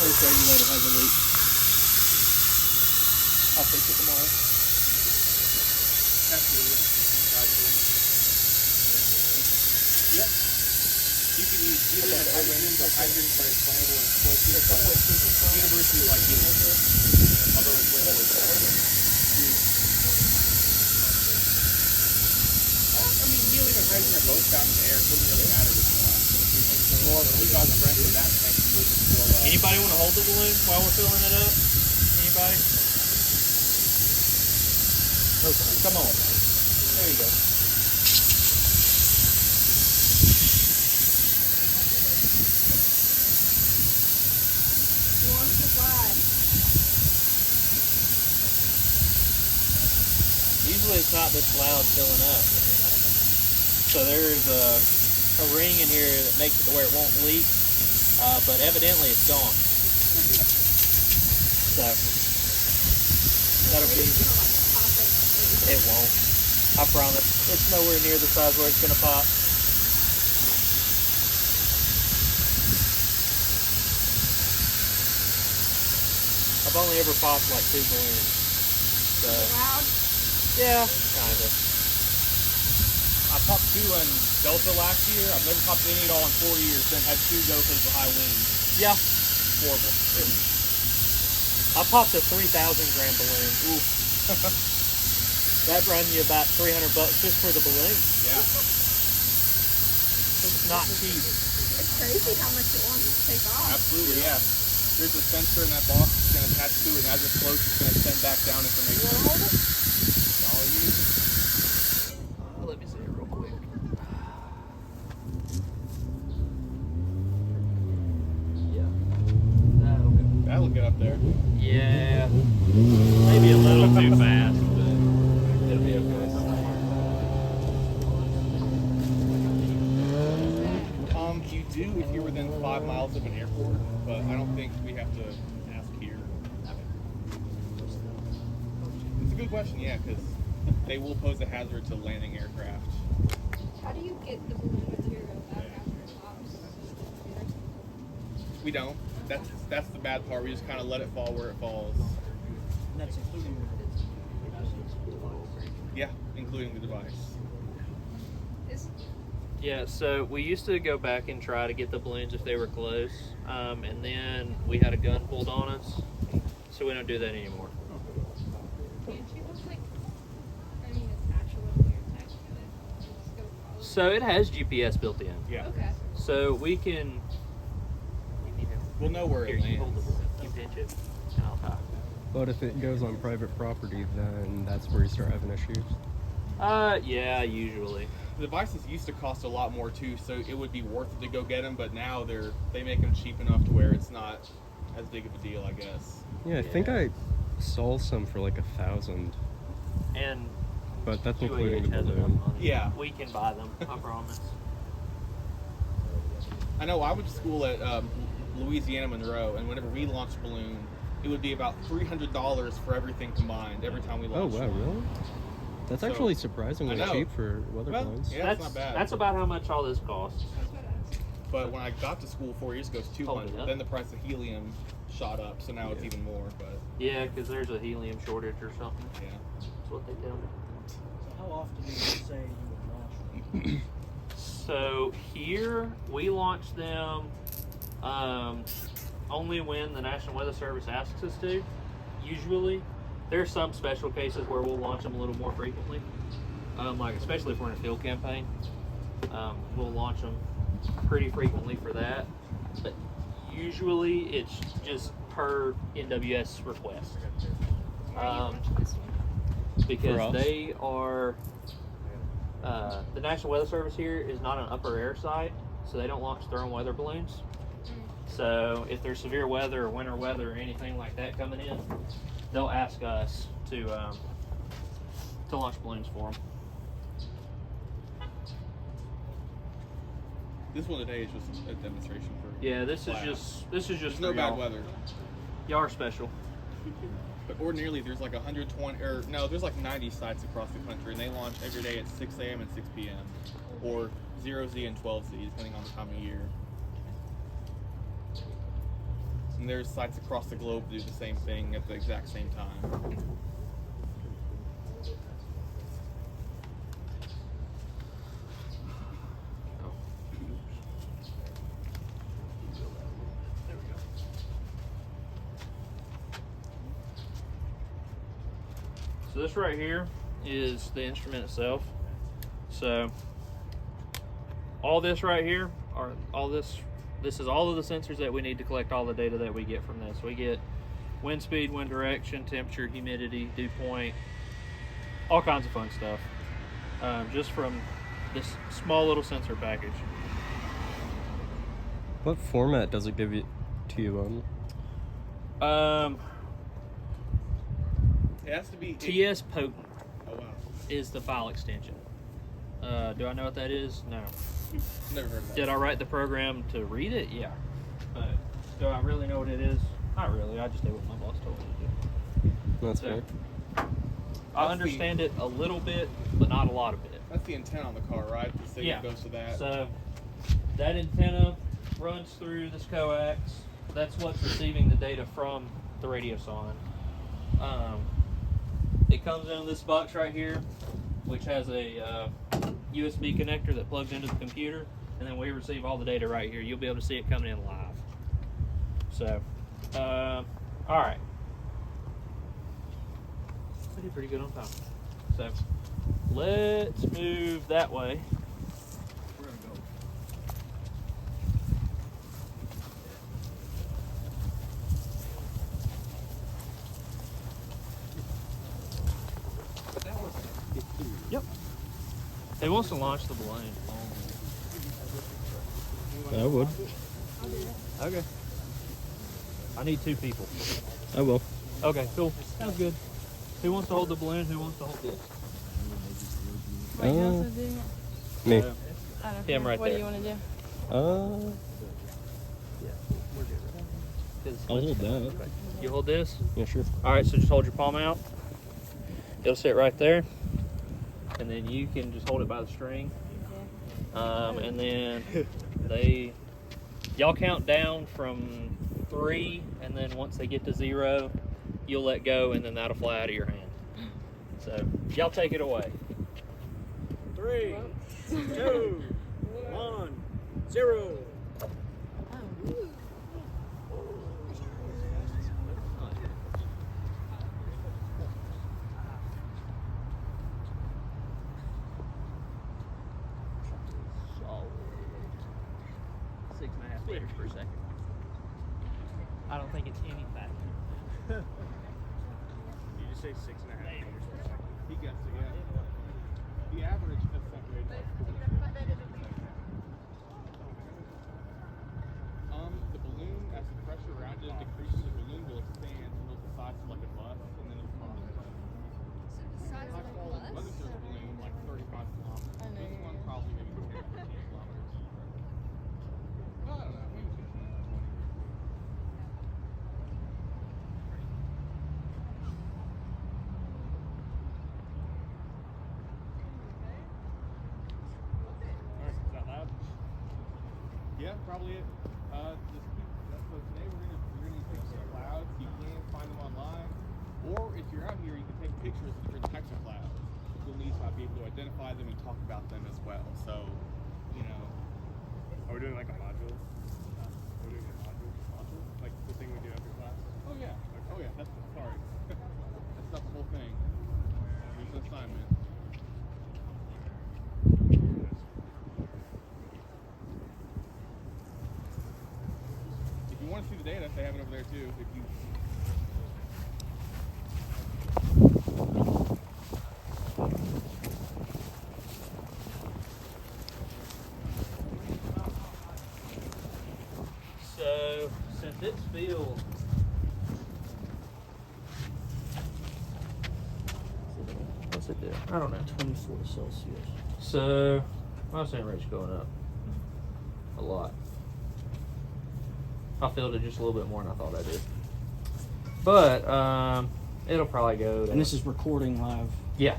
This regulator has a leak. I'll fix it tomorrow. Yep. You can use either the hydrogens or hydrogens are flammable and explosive, but universities like helium. Although it's way more expensive. I mean, helium and hydrogen are both found in the air. It doesn't really matter which one. Well, if you got the rest of that tank, you would just blow up. Anybody want to hold the balloon while we're filling it up? Anybody? Okay, come on. There you go. Usually it's not this loud filling up. So there's a ring in here that makes it to where it won't leak, but evidently it's gone. So that'll be, it won't. I promise. It's nowhere near the size where it's gonna pop. I've only ever popped like 2 balloons. So Loud? yeah, kinda. I popped 2 in Delta last year. I've never popped any at all in 4 years. Then had 2 go because of the high winds. Yeah. Horrible. I popped a 3,000 gram balloon. Ooh. That run you about $300 just for the balloon. Yeah. It's not cheap. It's crazy how much it wants to take off. Absolutely, yeah. There's a sensor in that box that's going to attach to it, and as it floats, it's going to send back down information. That's all you need. Let me see it real quick. Yeah. That'll get up there. Yeah. Maybe a little too fast, but it'll be okay. You do if you're within 5 miles of an airport, but I don't think we have to ask here. It's a good question, yeah, because they will pose a hazard to landing aircraft. How do you get the balloon material back after it pops? We don't. That's the bad part. We just kind of let it fall where it falls. And that's including the Yeah, including the device. Yeah, so we used to go back and try to get the balloons if they were close, and then we had a gun pulled on us, so we don't do that anymore. Can't you just attach a little ear tag to it and just go follow it? So it has GPS built in, Yeah. Okay. so we can. We'll know where Here, it you hold the lands. balloon, you pinch it, and I'll tie. But if it goes on private property, then that's where you start having issues. Yeah, usually. The devices used to cost a lot more too, so it would be worth it to go get them. But now they make them cheap enough to where it's not as big of a deal, I guess. Yeah, I think I saw some for like 1,000, And but that's UAH including the has enough balloon. money. Yeah. We can buy them, I promise. I know I went to school at Louisiana Monroe, and whenever we launched a balloon, it would be about $300 for everything combined every time we Oh launched. wow, really? That's So, actually surprisingly I know. cheap for weather Well, balloons. yeah. that's not bad. That's about how much all this costs. But when I got to school 4 years ago, it was Hold it $200. up. Then the price of helium shot up, so now it's Yeah. even more. But Yeah, because there's a helium shortage or something. yeah, That's what they tell me. How often do you say you would launch? So here we launch them only when the National Weather Service asks us to. Usually, there's some special cases where we'll launch them a little more frequently. Like especially if we're in a field campaign, we'll launch them pretty frequently for that. But usually, it's just per NWS request. Because For us? they are the National Weather Service here is not an upper air site, so they don't launch their own weather balloons. So if there's severe weather or winter weather or anything like that coming in, they'll ask us to launch balloons for them. this one today is just a demonstration for. Yeah, this class. is just There's for no bad y'all. weather. Y'all are special. But ordinarily, there's like 120, or no, there's like 90 sites across the country, and they launch every day at 6 a.m. and 6 p.m. or 0Z and 12Z, depending on the time of year. And there's sites across the globe that do the same thing at the exact same time. So this right here is the instrument itself. So all this right here are this is all of the sensors that we need to collect all the data that we get from this. We get wind speed, wind direction, temperature, humidity, dew point, all kinds of fun stuff, just from this small little sensor package. What format does it give you to you on? It has to be TS Potent Oh wow, is the file extension. Do I know what that is? No. never heard of that. Did I write the program to read it? Yeah. But do I really know what it is? Not really. I just did what my boss told me to do. That's So, fair. I understand it a little bit, but not a lot of it. That's the antenna on the car, right? The signal Yeah. goes to that. So that antenna runs through this coax. That's what's receiving the data from the radio sign. It comes into this box right here, which has a USB connector that plugs into the computer, and then we receive all the data right here. You'll be able to see it coming in live. So, all right. I did pretty good on time. So, let's move that way. We're gonna go. Yep. He wants to launch the balloon. I would. Okay. I need 2 people. I will. Okay, cool. Sounds good. Who wants to hold the balloon? Who wants to hold this? Are you also doing it? Me. I don't Him know. right What there. do you want to do? I'll hold that. You hold this? Yeah, sure. All right, so just hold your palm out. It'll sit right there. And then you can just hold it by the string. And then y'all count down from 3, and then once they get to 0, you'll let go, and then that'll fly out of your hand. So y'all take it away. 3, 2, 1, 0. Solid. 6.5 meters per second. I don't think it's any faster. You just say 6.5 meters per second. He gets it, yeah. The average descent rate is like 40 meters per second. The balloon, as the pressure around it decreases, the balloon will expand until the size of like a bus, and then it'll cross. The size of a bus? Whether there's a balloon like 35 kilometers, I know this you're one right. probably maybe 10 or 15 kilometers. Well, I don't know, maybe 15 or 20. Alright, is that loud? Yeah, probably it. So today we're gonna take some clouds. You can find them online, or if you're out here, you can take pictures of different types of clouds. You'll need to be able to identify them and talk about them as well. So, you know, are we doing like a module? Are we doing a module? Module? Like the thing we do after class? Oh yeah. Oh yeah. That's sorry. That's not the whole thing. There's an assignment. If you want to see the data, they have it over there too. If you So, since it's filled, what's it do? I don't know. 24 Celsius. So, my sand rate's going up a lot. I filled it just a little bit more than I thought I did. But, it'll probably go to... And this is recording live. Yeah.